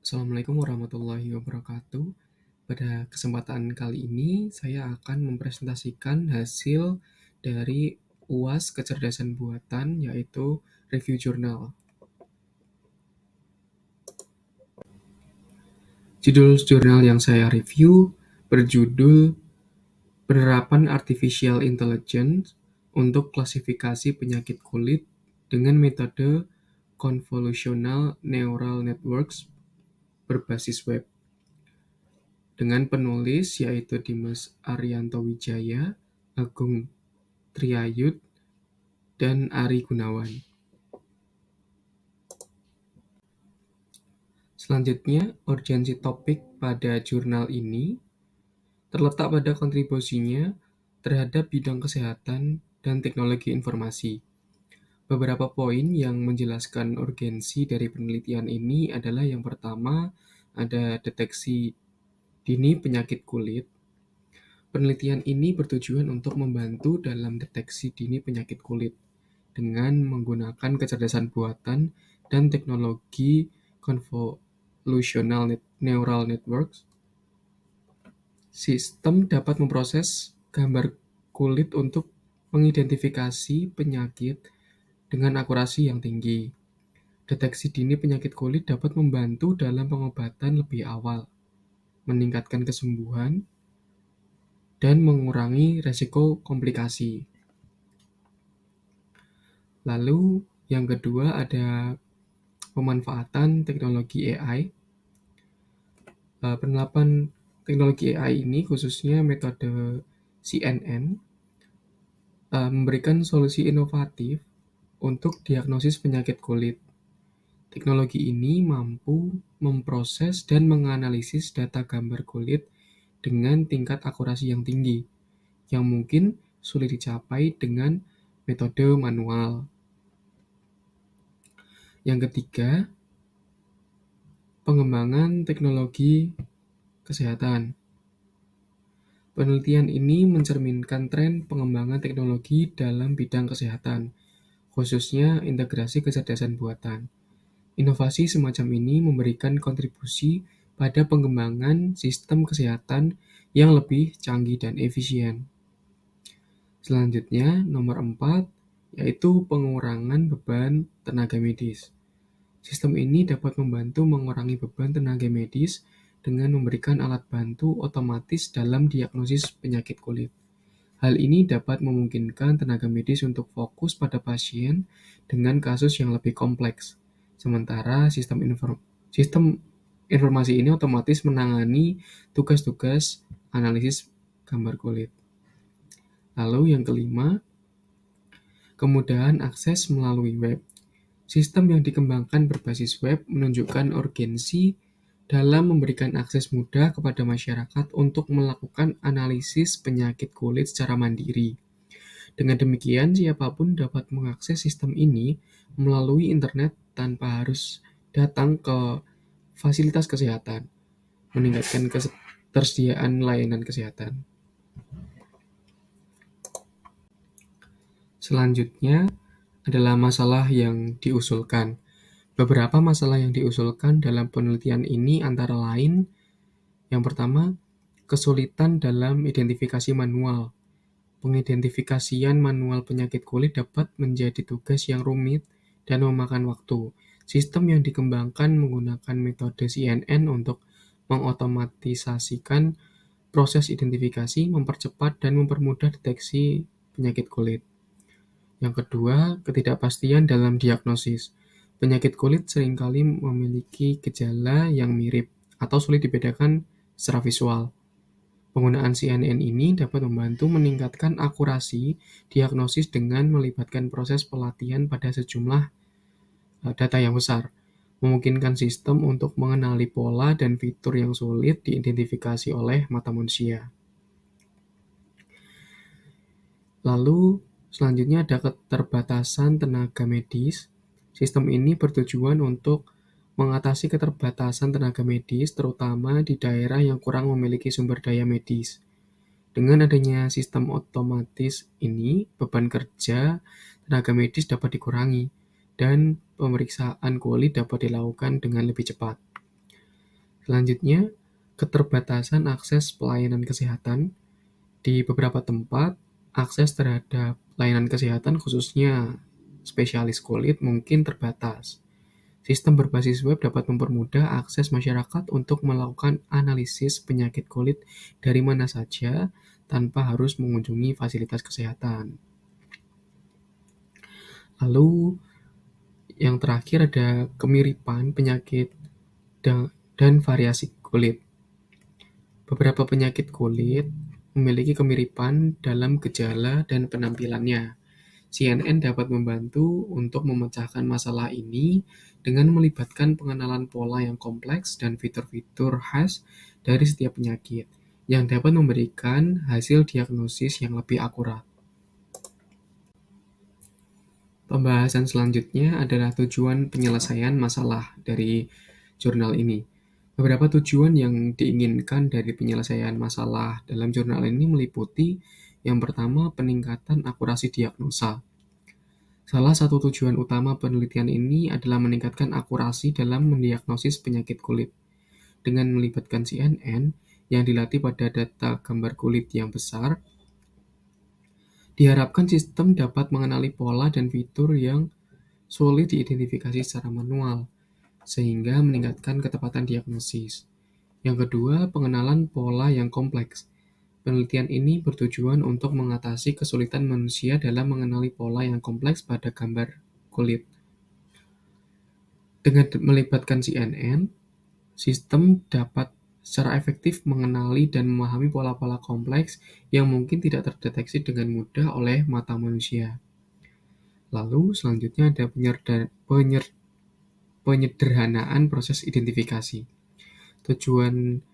Assalamualaikum warahmatullahi wabarakatuh. Pada kesempatan kali ini, saya akan mempresentasikan hasil dari UAS Kecerdasan Buatan, yaitu review jurnal. Judul jurnal yang saya review berjudul Penerapan Artificial Intelligence untuk Klasifikasi Penyakit Kulit dengan Metode Convolutional Neural Networks berbasis web, dengan penulis yaitu Dimas Arianto Wijaya, Agung Triyayud, dan Ari Gunawan. Selanjutnya, urgensi topik pada jurnal ini terletak pada kontribusinya terhadap bidang kesehatan dan teknologi informasi. Beberapa poin yang menjelaskan urgensi dari penelitian ini adalah yang pertama, ada deteksi dini penyakit kulit. Penelitian ini bertujuan untuk membantu dalam deteksi dini penyakit kulit dengan menggunakan kecerdasan buatan dan teknologi convolutional neural networks. Sistem dapat memproses gambar kulit untuk mengidentifikasi penyakit dengan akurasi yang tinggi. Deteksi dini penyakit kulit dapat membantu dalam pengobatan lebih awal, meningkatkan kesembuhan, dan mengurangi resiko komplikasi. Lalu yang kedua ada pemanfaatan teknologi AI. Penerapan teknologi AI ini khususnya metode CNN memberikan solusi inovatif untuk diagnosis penyakit kulit. Teknologi ini mampu memproses dan menganalisis data gambar kulit dengan tingkat akurasi yang tinggi, yang mungkin sulit dicapai dengan metode manual. Yang ketiga, pengembangan teknologi kesehatan. Penelitian ini mencerminkan tren pengembangan teknologi dalam bidang kesehatan, khususnya integrasi kecerdasan buatan. Inovasi semacam ini memberikan kontribusi pada pengembangan sistem kesehatan yang lebih canggih dan efisien. Selanjutnya, nomor 4, yaitu pengurangan beban tenaga medis. Sistem ini dapat membantu mengurangi beban tenaga medis dengan memberikan alat bantu otomatis dalam diagnosis penyakit kulit. Hal ini dapat memungkinkan tenaga medis untuk fokus pada pasien dengan kasus yang lebih kompleks. Sementara sistem informasi ini otomatis menangani tugas-tugas analisis gambar kulit. Lalu yang kelima, kemudahan akses melalui web. Sistem yang dikembangkan berbasis web menunjukkan urgensi dalam memberikan akses mudah kepada masyarakat untuk melakukan analisis penyakit kulit secara mandiri. Dengan demikian, siapapun dapat mengakses sistem ini melalui internet tanpa harus datang ke fasilitas kesehatan, meningkatkan ketersediaan layanan kesehatan. Selanjutnya adalah masalah yang diusulkan. Beberapa masalah yang diusulkan dalam penelitian ini antara lain, yang pertama, kesulitan dalam identifikasi manual. Pengidentifikasian manual penyakit kulit dapat menjadi tugas yang rumit dan memakan waktu. Sistem yang dikembangkan menggunakan metode CNN untuk mengotomatisasikan proses identifikasi, mempercepat dan mempermudah deteksi penyakit kulit. Yang kedua, ketidakpastian dalam diagnosis. Penyakit kulit seringkali memiliki gejala yang mirip atau sulit dibedakan secara visual. Penggunaan CNN ini dapat membantu meningkatkan akurasi diagnosis dengan melibatkan proses pelatihan pada sejumlah data yang besar, memungkinkan sistem untuk mengenali pola dan fitur yang sulit diidentifikasi oleh mata manusia. Lalu, selanjutnya ada keterbatasan tenaga medis. Sistem ini bertujuan untuk mengatasi keterbatasan tenaga medis, terutama di daerah yang kurang memiliki sumber daya medis. Dengan adanya sistem otomatis ini, beban kerja tenaga medis dapat dikurangi, dan pemeriksaan kulit dapat dilakukan dengan lebih cepat. Selanjutnya, keterbatasan akses pelayanan kesehatan. Di beberapa tempat, akses terhadap layanan kesehatan khususnya spesialis kulit mungkin terbatas. Sistem berbasis web dapat mempermudah akses masyarakat untuk melakukan analisis penyakit kulit dari mana saja tanpa harus mengunjungi fasilitas kesehatan. Lalu yang terakhir ada kemiripan penyakit dan variasi kulit. Beberapa penyakit kulit memiliki kemiripan dalam gejala dan penampilannya. CNN dapat membantu untuk memecahkan masalah ini dengan melibatkan pengenalan pola yang kompleks dan fitur-fitur khas dari setiap penyakit, yang dapat memberikan hasil diagnosis yang lebih akurat. Pembahasan selanjutnya adalah tujuan penyelesaian masalah dari jurnal ini. Beberapa tujuan yang diinginkan dari penyelesaian masalah dalam jurnal ini meliputi yang pertama, peningkatan akurasi diagnosa. Salah satu tujuan utama penelitian ini adalah meningkatkan akurasi dalam mendiagnosis penyakit kulit. Dengan melibatkan CNN yang dilatih pada data gambar kulit yang besar, diharapkan sistem dapat mengenali pola dan fitur yang sulit diidentifikasi secara manual, sehingga meningkatkan ketepatan diagnosis. Yang kedua, pengenalan pola yang kompleks. Penelitian ini bertujuan untuk mengatasi kesulitan manusia dalam mengenali pola yang kompleks pada gambar kulit. Dengan melibatkan CNN, sistem dapat secara efektif mengenali dan memahami pola-pola kompleks yang mungkin tidak terdeteksi dengan mudah oleh mata manusia. Lalu, selanjutnya ada penyederhanaan proses identifikasi. Tujuan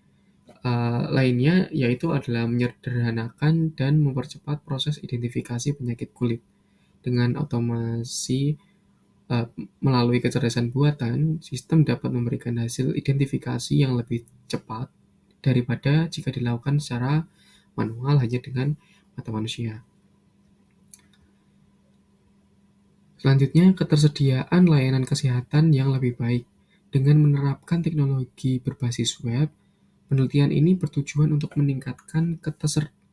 lainnya yaitu adalah menyederhanakan dan mempercepat proses identifikasi penyakit kulit dengan otomasi. Melalui kecerdasan buatan, sistem dapat memberikan hasil identifikasi yang lebih cepat daripada jika dilakukan secara manual hanya dengan mata manusia. Selanjutnya, ketersediaan layanan kesehatan yang lebih baik. Dengan menerapkan teknologi berbasis web, penelitian ini bertujuan untuk meningkatkan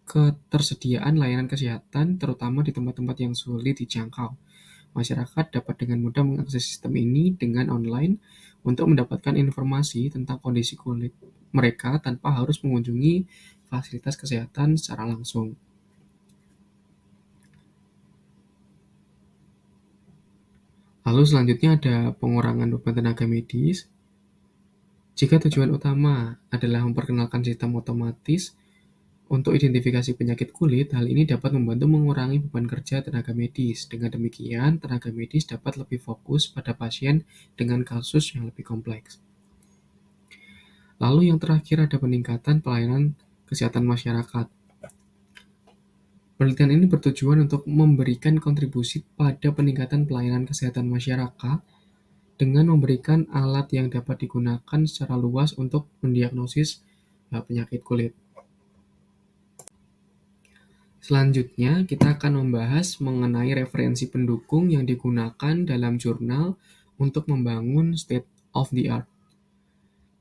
ketersediaan layanan kesehatan, terutama di tempat-tempat yang sulit dijangkau. Masyarakat dapat dengan mudah mengakses sistem ini dengan online untuk mendapatkan informasi tentang kondisi kulit mereka tanpa harus mengunjungi fasilitas kesehatan secara langsung. Lalu selanjutnya ada pengurangan beban tenaga medis. Jika tujuan utama adalah memperkenalkan sistem otomatis untuk identifikasi penyakit kulit, hal ini dapat membantu mengurangi beban kerja tenaga medis. Dengan demikian, tenaga medis dapat lebih fokus pada pasien dengan kasus yang lebih kompleks. Lalu yang terakhir ada peningkatan pelayanan kesehatan masyarakat. Penelitian ini bertujuan untuk memberikan kontribusi pada peningkatan pelayanan kesehatan masyarakat dengan memberikan alat yang dapat digunakan secara luas untuk mendiagnosis penyakit kulit. Selanjutnya, kita akan membahas mengenai referensi pendukung yang digunakan dalam jurnal untuk membangun state of the art.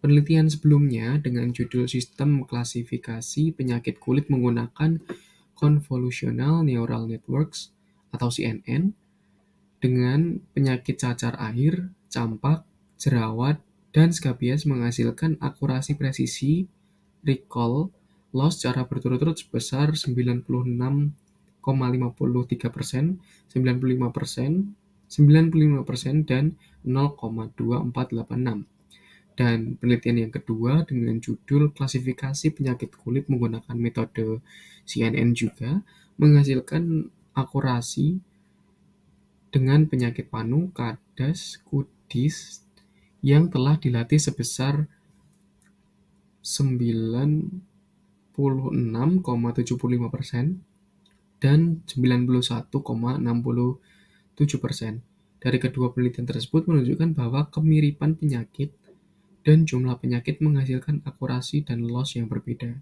Penelitian sebelumnya dengan judul Sistem Klasifikasi Penyakit Kulit menggunakan Convolutional Neural Networks atau CNN dengan penyakit cacar air, campak, jerawat, dan skabies menghasilkan akurasi presisi recall loss secara berturut-turut sebesar 96,53%, 95%, 95%, dan 0,2486. Dan penelitian yang kedua dengan judul Klasifikasi Penyakit Kulit menggunakan metode CNN juga menghasilkan akurasi dengan penyakit panu, kadas, kudis yang telah dilatih sebesar 96,75% dan 91,67%. Dari kedua penelitian tersebut menunjukkan bahwa kemiripan penyakit dan jumlah penyakit menghasilkan akurasi dan loss yang berbeda.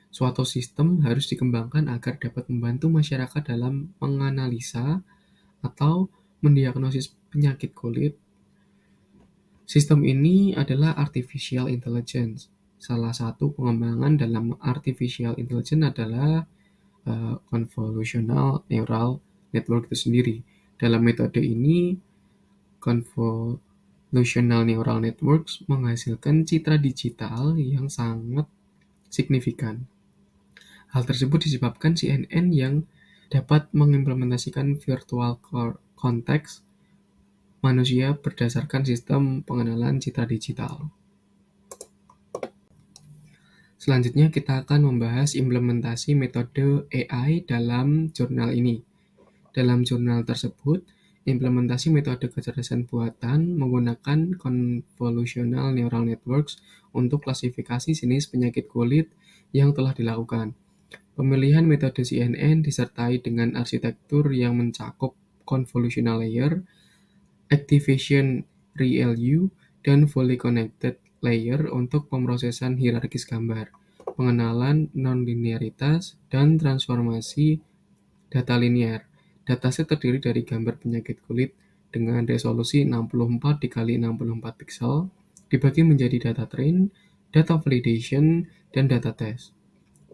Suatu sistem harus dikembangkan agar dapat membantu masyarakat dalam menganalisa atau mendiagnosis penyakit kulit Sistem ini adalah artificial intelligence. Salah satu pengembangan dalam artificial intelligence adalah convolutional neural network itu sendiri. Dalam metode ini, convolutional neural networks menghasilkan citra digital yang sangat signifikan. Hal tersebut disebabkan CNN yang dapat mengimplementasikan virtual context manusia berdasarkan sistem pengenalan citra digital. Selanjutnya kita akan membahas implementasi metode AI dalam jurnal ini. Dalam jurnal tersebut, implementasi metode kecerdasan buatan menggunakan convolutional neural networks untuk klasifikasi jenis penyakit kulit yang telah dilakukan. Pemilihan metode CNN disertai dengan arsitektur yang mencakup convolutional layer, activation ReLU, dan fully connected layer untuk pemrosesan hierarkis gambar, pengenalan nonlinearitas, dan transformasi data linear. Dataset terdiri dari gambar penyakit kulit dengan resolusi 64 dikali 64 pixel, dibagi menjadi data train, data validation, dan data test.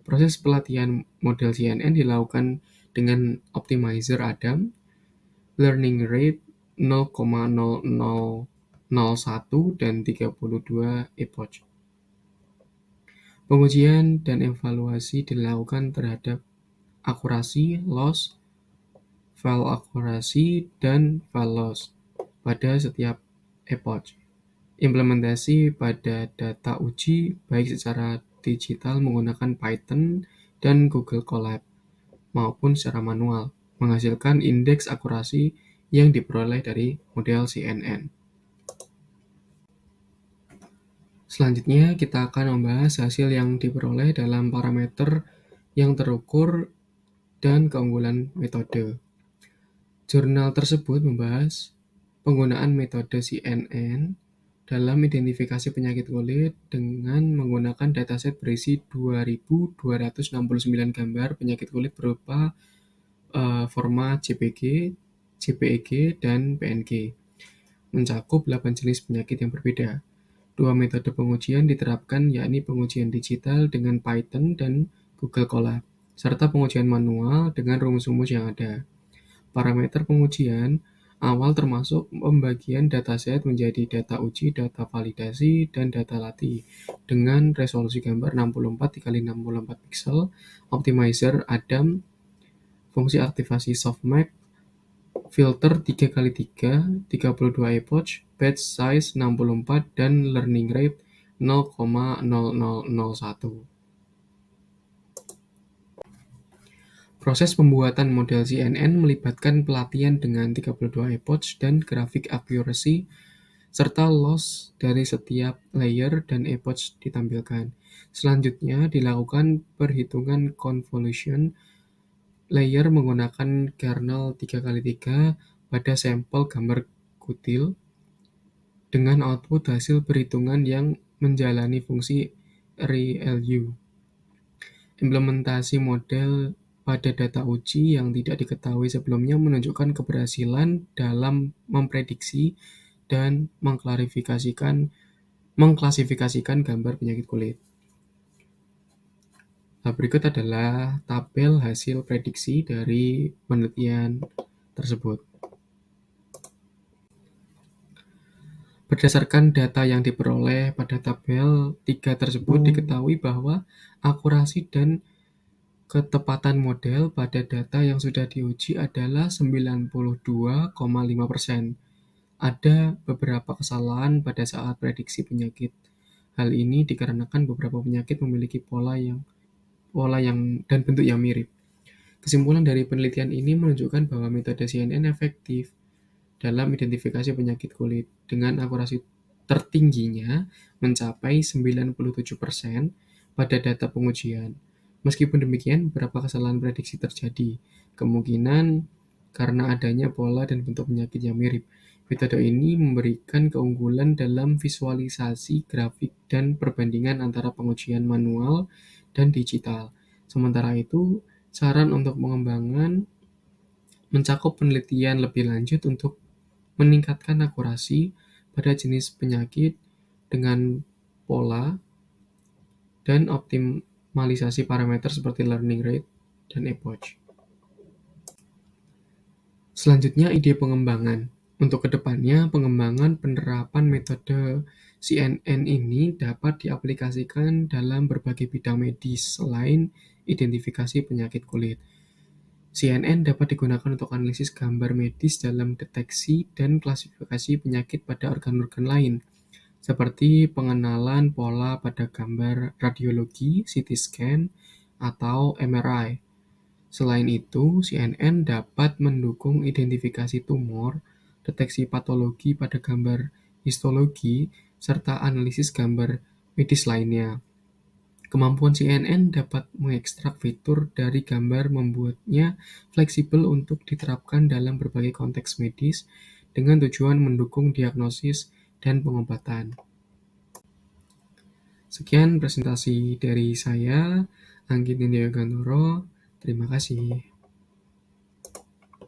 Proses pelatihan model CNN dilakukan dengan optimizer Adam, learning rate 0,0001 dan 32 epoch. Pengujian dan evaluasi dilakukan terhadap akurasi, loss, file akurasi, dan file loss pada setiap epoch. Implementasi pada data uji baik secara digital menggunakan Python dan Google Colab maupun secara manual, menghasilkan indeks akurasi yang diperoleh dari model CNN. Selanjutnya, kita akan membahas hasil yang diperoleh dalam parameter yang terukur dan keunggulan metode. Jurnal tersebut membahas penggunaan metode CNN dalam identifikasi penyakit kulit dengan menggunakan dataset berisi 2.269 gambar penyakit kulit berupa format JPG, JPEG, dan PNG, mencakup 8 jenis penyakit yang berbeda. Dua metode pengujian diterapkan, yakni pengujian digital dengan Python dan Google Colab, serta pengujian manual dengan rumus-rumus yang ada. Parameter pengujian awal termasuk pembagian dataset menjadi data uji, data validasi, dan data latih dengan resolusi gambar 64 x 64 pixel, optimizer Adam, fungsi aktivasi softmax, filter 3x3, 32 epoch, batch size 64, dan learning rate 0,0001. Proses pembuatan model CNN melibatkan pelatihan dengan 32 epoch dan grafik accuracy, serta loss dari setiap layer dan epoch ditampilkan. Selanjutnya dilakukan perhitungan convolution layer menggunakan kernel 3x3 pada sampel gambar kutil dengan output hasil perhitungan yang menjalani fungsi ReLU. Implementasi model pada data uji yang tidak diketahui sebelumnya menunjukkan keberhasilan dalam memprediksi dan mengklasifikasikan gambar penyakit kulit. Berikut adalah tabel hasil prediksi dari penelitian tersebut. Berdasarkan data yang diperoleh pada tabel 3 tersebut, diketahui bahwa akurasi dan ketepatan model pada data yang sudah diuji adalah 92,5%. Ada beberapa kesalahan pada saat prediksi penyakit. Hal ini dikarenakan beberapa penyakit memiliki pola dan bentuk yang mirip. Kesimpulan dari penelitian ini menunjukkan bahwa metode CNN efektif dalam identifikasi penyakit kulit dengan akurasi tertingginya mencapai 97% pada data pengujian. Meskipun demikian, beberapa kesalahan prediksi terjadi, kemungkinan karena adanya pola dan bentuk penyakit yang mirip. Metode ini memberikan keunggulan dalam visualisasi grafik dan perbandingan antara pengujian manual dan digital. Sementara itu, saran untuk mengembangkan mencakup penelitian lebih lanjut untuk meningkatkan akurasi, pada jenis penyakit dengan pola dan optimalisasi parameter seperti learning rate dan epoch. Selanjutnya, ide pengembangan. Untuk kedepannya, pengembangan penerapan metode CNN ini dapat diaplikasikan dalam berbagai bidang medis selain identifikasi penyakit kulit. CNN dapat digunakan untuk analisis gambar medis dalam deteksi dan klasifikasi penyakit pada organ-organ lain, seperti pengenalan pola pada gambar radiologi, CT scan, atau MRI. Selain itu, CNN dapat mendukung identifikasi tumor, deteksi patologi pada gambar histologi, serta analisis gambar medis lainnya. Kemampuan CNN dapat mengekstrak fitur dari gambar membuatnya fleksibel untuk diterapkan dalam berbagai konteks medis dengan tujuan mendukung diagnosis dan pengobatan. Sekian presentasi dari saya, Anggit Indya Gantoro. Terima kasih.